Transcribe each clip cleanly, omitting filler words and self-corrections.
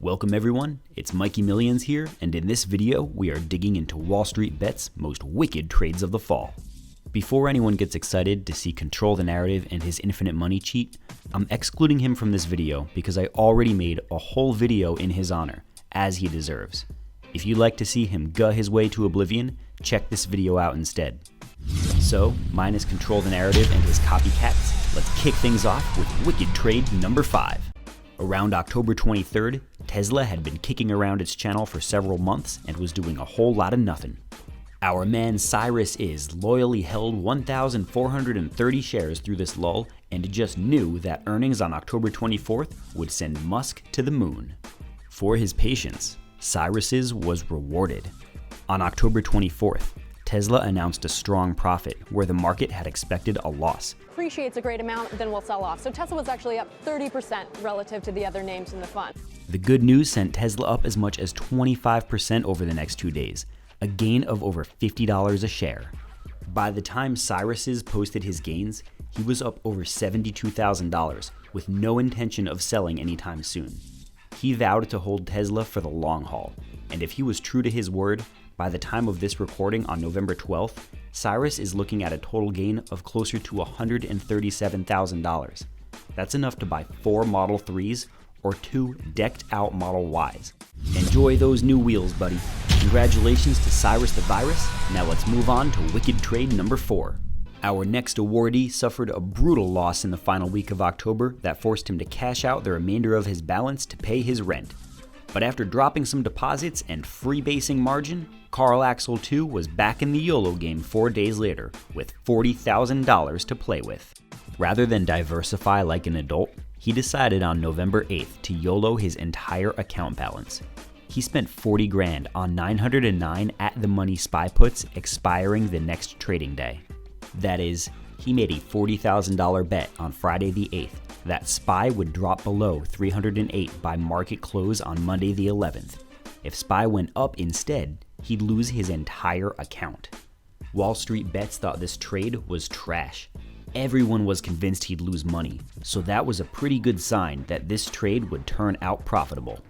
Welcome everyone, it's Mikey Millions here, and in this video we are digging into WallStreetBets' most wicked trades of the fall. Before anyone gets excited to see Control the Narrative and his infinite money cheat, I'm excluding him from this video because I already made a whole video in his honor, as he deserves. If you'd like to see him gut his way to oblivion, check this video out instead. So, minus Control the Narrative and his copycats, let's kick things off with wicked trade number 5. Around October 23rd, Tesla had been kicking around its channel for several months and was doing a whole lot of nothing. Our man Cyrusis loyally held 1,430 shares through this lull and just knew that earnings on October 24th would send Musk to the moon. For his patience, Cyrusis was rewarded. On October 24th, Tesla announced a strong profit where the market had expected a loss. Appreciates a great amount, then will sell off. So Tesla was actually up 30% relative to the other names in the fund. The good news sent Tesla up as much as 25% over the next 2 days, a gain of over $50 a share. By the time Cyrusis posted his gains, he was up over $72,000 with no intention of selling anytime soon. He vowed to hold Tesla for the long haul, and if he was true to his word, by the time of this recording on November 12th, Cyrus is looking at a total gain of closer to $137,000. That's enough to buy 4 Model 3s or 2 decked out Model Ys. Enjoy those new wheels, buddy. Congratulations to Cyrus the Virus. Now let's move on to wicked trade number 4. Our next awardee suffered a brutal loss in the final week of October that forced him to cash out the remainder of his balance to pay his rent. But after dropping some deposits and freebasing margin, Carl Axel 2 was back in the YOLO game 4 days later with $40,000 to play with. Rather than diversify like an adult, he decided on November 8th to YOLO his entire account balance. He spent 40 grand on 909 at-the-money SPY puts expiring the next trading day. That is, he made a $40,000 bet on Friday the 8th that SPY would drop below 308 by market close on Monday the 11th. If SPY went up instead, he'd lose his entire account. WallStreetBets thought this trade was trash. Everyone was convinced he'd lose money, so that was a pretty good sign that this trade would turn out profitable.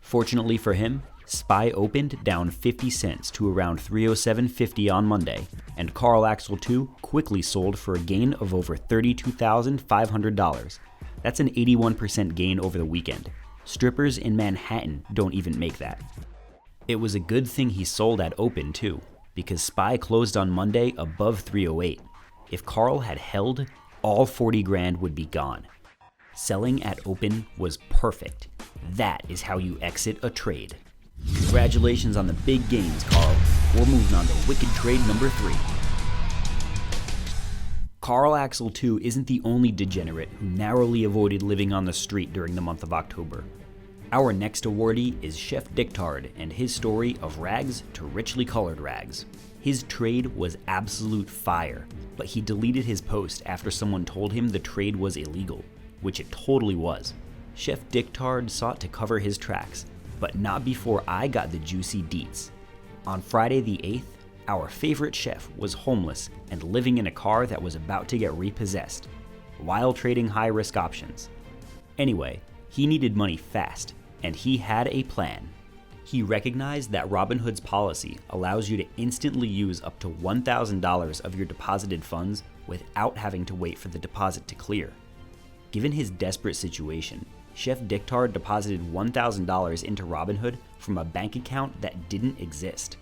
Fortunately for him, SPY opened down 50 cents to around 307.50 on Monday, and Carl Axel 2 quickly sold for a gain of over $32,500. That's an 81% gain over the weekend. Strippers in Manhattan don't even make that. It was a good thing he sold at open too, because SPY closed on Monday above 308. If Carl had held, all 40 grand would be gone. Selling at open was perfect. That is how you exit a trade. Congratulations on the big gains, Carl. We're moving on to wicked trade number 3. Carl Axel 2 isn't the only degenerate who narrowly avoided living on the street during the month of October. Our next awardee is ChefDicktard and his story of rags to richly colored rags. His trade was absolute fire, but he deleted his post after someone told him the trade was illegal, which it totally was. ChefDicktard sought to cover his tracks, but not before I got the juicy deets. On Friday the 8th, our favorite chef was homeless and living in a car that was about to get repossessed, while trading high-risk options. Anyway, he needed money fast, and he had a plan. He recognized that Robinhood's policy allows you to instantly use up to $1,000 of your deposited funds without having to wait for the deposit to clear. Given his desperate situation, ChefDicktard deposited $1,000 into Robinhood from a bank account that didn't exist.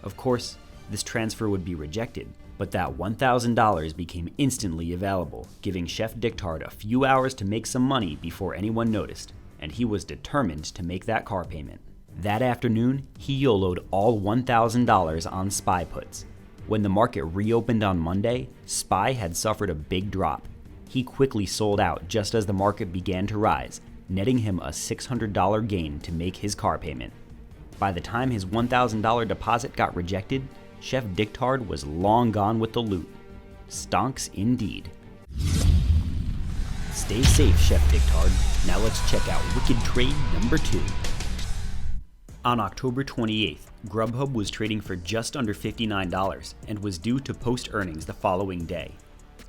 Of course, this transfer would be rejected, but that $1,000 became instantly available, giving ChefDicktard a few hours to make some money before anyone noticed, and he was determined to make that car payment. That afternoon, he YOLO'd all $1,000 on SPY puts. When the market reopened on Monday, SPY had suffered a big drop. He quickly sold out just as the market began to rise, netting him a $600 gain to make his car payment. By the time his $1,000 deposit got rejected, ChefDicktard was long gone with the loot. Stonks indeed. Stay safe, ChefDicktard. Now let's check out wicked trade number 2. On October 28th, GrubHub was trading for just under $59 and was due to post earnings the following day.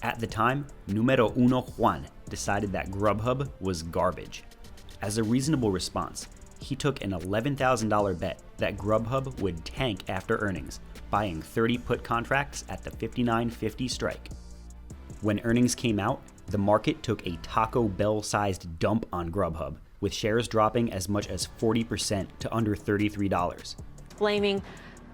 At the time, numerounojuan decided that GrubHub was garbage. As a reasonable response, he took an $11,000 bet that GrubHub would tank after earnings, buying 30 put contracts at the 59.50 strike. When earnings came out, the market took a Taco Bell-sized dump on GrubHub, with shares dropping as much as 40% to under $33. Blaming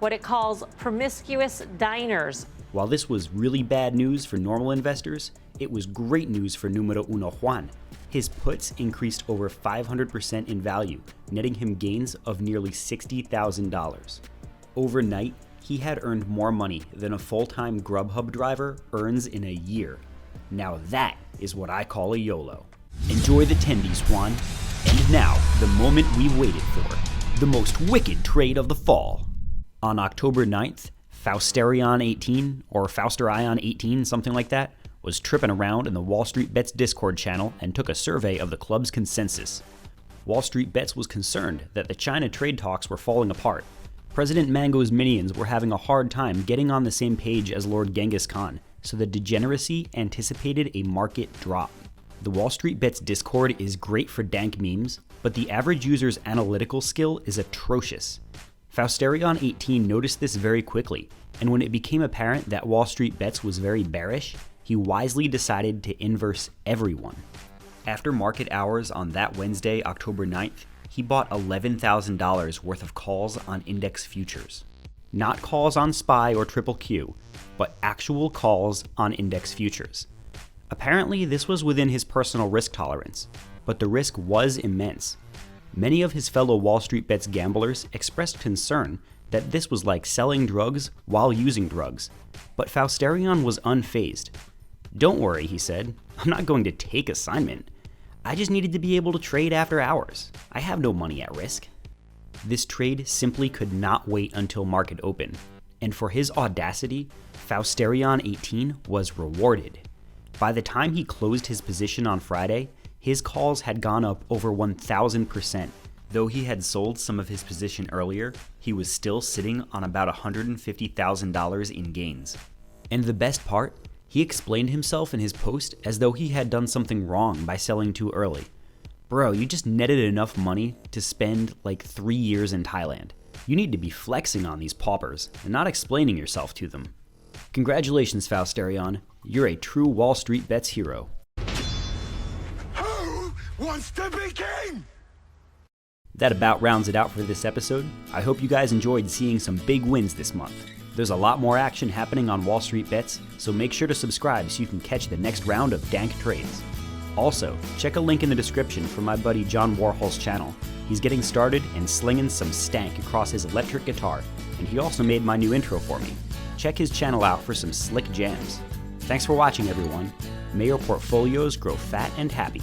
what it calls promiscuous diners. While this was really bad news for normal investors, it was great news for numerounojuan. His puts increased over 500% in value, netting him gains of nearly $60,000. Overnight, he had earned more money than a full-time GrubHub driver earns in a year. Now that is what I call a YOLO. Enjoy the tendies, Juan. And now, the moment we waited for, the most wicked trade of the fall. On October 9th, Fausterion18, or Fausterion18, something like that, was tripping around in the WallStreetBets Discord channel and took a survey of the club's consensus. WallStreetBets was concerned that the China trade talks were falling apart. President Mango's minions were having a hard time getting on the same page as Lord Genghis Khan, so the degeneracy anticipated a market drop. The WallStreetBets Discord is great for dank memes, but the average user's analytical skill is atrocious. Fausterion18 noticed this very quickly, and when it became apparent that WallStreetBets was very bearish, he wisely decided to inverse everyone. After market hours on that Wednesday, October 9th, he bought $11,000 worth of calls on index futures. Not calls on SPY or Triple Q, but actual calls on index futures. Apparently, this was within his personal risk tolerance, but the risk was immense. Many of his fellow WallStreetBets gamblers expressed concern that this was like selling drugs while using drugs, but Fausterion was unfazed. "Don't worry," he said, "I'm not going to take assignment. I just needed to be able to trade after hours. I have no money at risk." This trade simply could not wait until market open, and for his audacity, Fausterion18 was rewarded. By the time he closed his position on Friday, his calls had gone up over 1,000%. Though he had sold some of his position earlier, he was still sitting on about $150,000 in gains. And the best part, he explained himself in his post as though he had done something wrong by selling too early. Bro, you just netted enough money to spend like 3 years in Thailand. You need to be flexing on these paupers and not explaining yourself to them. Congratulations, Fausterion. You're a true WallStreetBets hero. Who wants to be king? That about rounds it out for this episode. I hope you guys enjoyed seeing some big wins this month. There's a lot more action happening on WallStreetBets, so make sure to subscribe so you can catch the next round of dank trades. Also, check a link in the description for my buddy John Warhol's channel. He's getting started and slinging some stank across his electric guitar, and he also made my new intro for me. Check his channel out for some slick jams. Thanks for watching, everyone. May your portfolios grow fat and happy.